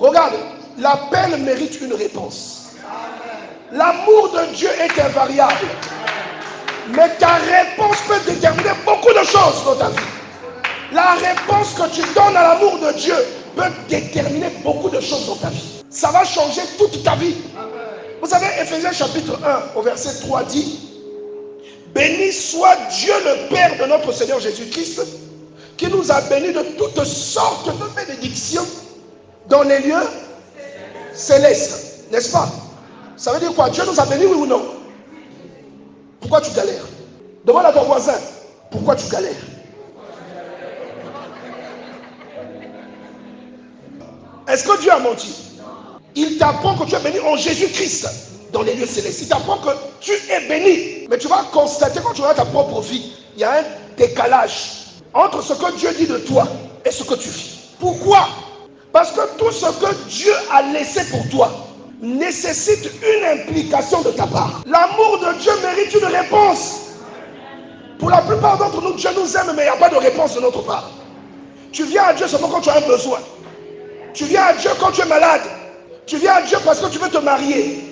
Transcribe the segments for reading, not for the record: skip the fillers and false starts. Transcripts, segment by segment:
Regarde, l'appel mérite une réponse. L'amour de Dieu est invariable. Mais ta réponse peut déterminer beaucoup de choses dans ta vie. La réponse que tu donnes à l'amour de Dieu peut déterminer beaucoup de choses dans ta vie. Ça va changer toute ta vie. Vous savez, Ephésiens chapitre 1 au verset 3 dit: béni soit Dieu le Père de notre Seigneur Jésus-Christ, qui nous a bénis de toutes sortes de bénédictions dans les lieux célestes. N'est-ce pas? Ça veut dire quoi? Dieu nous a bénis, oui ou non? Pourquoi tu galères? Demande à ton voisin, pourquoi tu galères? Est-ce que Dieu a menti? Il t'apprend que tu es béni en Jésus-Christ dans les lieux célestes. Il t'apprend que tu es béni. Mais tu vas constater quand tu regardes ta propre vie, il y a un décalage entre ce que Dieu dit de toi et ce que tu vis. Pourquoi? Parce que tout ce que Dieu a laissé pour toi nécessite une implication de ta part. L'amour de Dieu mérite une réponse. Pour la plupart d'entre nous, Dieu nous aime, mais il n'y a pas de réponse de notre part. Tu viens à Dieu seulement quand tu as un besoin. Tu viens à Dieu quand tu es malade. Tu viens à Dieu parce que tu veux te marier.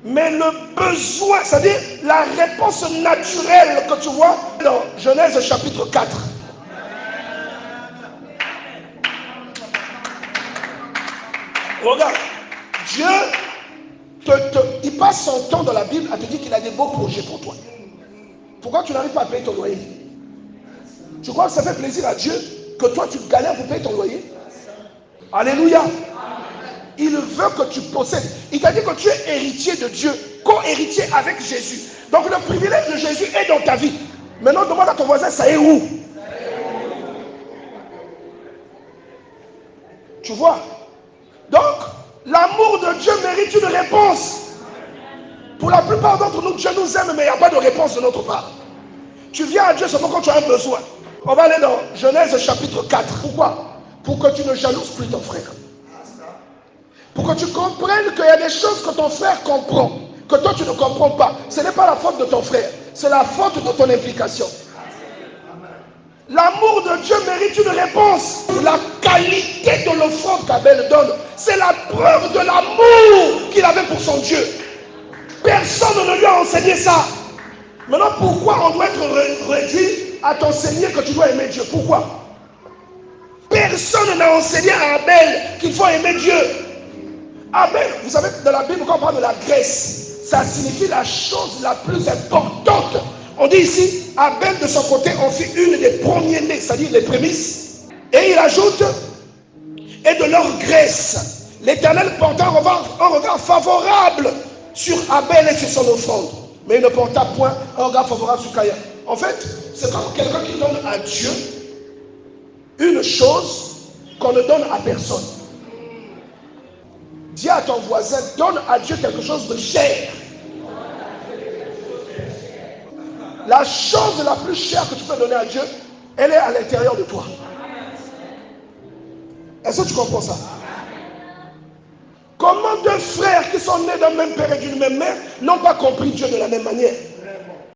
Mais le besoin, c'est-à-dire la réponse naturelle que tu vois dans Genèse chapitre 4. Regarde, Dieu, il passe son temps dans la Bible à te dire qu'il a des beaux projets pour toi. Pourquoi tu n'arrives pas à payer ton loyer? Tu crois que ça fait plaisir à Dieu que toi tu galères pour payer ton loyer? Alléluia. Il veut que tu possèdes. Il t'a dit que tu es héritier de Dieu, co-héritier avec Jésus. Donc le privilège de Jésus est dans ta vie. Maintenant demande à ton voisin, ça est où? Tu vois? Donc l'amour de Dieu mérite une réponse. Pour la plupart d'entre nous, Dieu nous aime, mais il n'y a pas de réponse de notre part. Tu viens à Dieu seulement quand tu as un besoin. On va aller dans Genèse chapitre 4. Pourquoi? Pour que tu ne jalouses plus ton frère. Pour que tu comprennes qu'il y a des choses que ton frère comprend, que toi tu ne comprends pas. Ce n'est pas la faute de ton frère, c'est la faute de ton implication. L'amour de Dieu mérite une réponse. La qualité de l'offrande qu'Abel donne, c'est la preuve de l'amour qu'il avait pour son Dieu. Personne ne lui a enseigné ça. Maintenant, pourquoi on doit être réduit à t'enseigner que tu dois aimer Dieu? Pourquoi? Personne n'a enseigné à Abel qu'il faut aimer Dieu. Abel, vous savez, dans la Bible, quand on parle de la graisse, ça signifie la chose la plus importante. On dit ici, Abel de son côté en fit une des premiers-nés, c'est-à-dire les prémices. Et il ajoute, et de leur graisse, l'Éternel porta un regard favorable sur Abel et sur son offrande. Mais il ne porta point un regard favorable sur Caïn. En fait, c'est comme quelqu'un qui donne à Dieu une chose qu'on ne donne à personne. Dis à ton voisin, donne à Dieu quelque chose de cher. La chose la plus chère que tu peux donner à Dieu, elle est à l'intérieur de toi. Est-ce que tu comprends ça? Comment deux frères qui sont nés d'un même père et d'une même mère n'ont pas compris Dieu de la même manière?